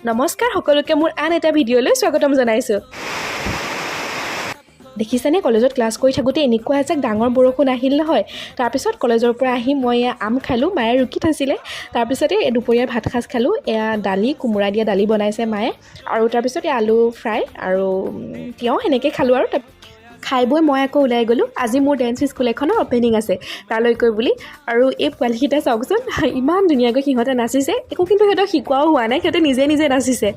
নমস্কাৰ সকলোকে মোৰ আন এটা ভিডিঅ'লৈ স্বাগতম জনাইছোঁ। দেখিছেনে কলেজত ক্লাছ কৰি থাকোঁতে এনেকুৱা এজাক ডাঙৰ বৰষুণ আহিল নহয়। তাৰপিছত কলেজৰ পৰা আহি মই এয়া আম খালোঁ, মায়ে ৰুকি থৈছিলে। তাৰপিছতে দুপৰীয়াৰ ভাত সাজ খালোঁ। এয়া দালি, কোমোৰা দিয়া দালি বনাইছে মায়ে, আৰু তাৰপিছত এয়া আলু ফ্ৰাই আৰু তিয়ঁহ সেনেকৈ খালোঁ। আৰু খাই বৈ মই আকৌ ওলাই গ'লোঁ। আজি মোৰ ডেন্স স্কুল এখনৰ অপেনিং আছে, তালৈকৈ বুলি। আৰু এই পোৱালিকেইটা চাওকচোন, ইমান ধুনীয়াকৈ সিহঁতে নাচিছে। একো কিন্তু সিহঁতক শিকোৱাও হোৱা নাই, সিহঁতে নিজে নিজে নাচিছে।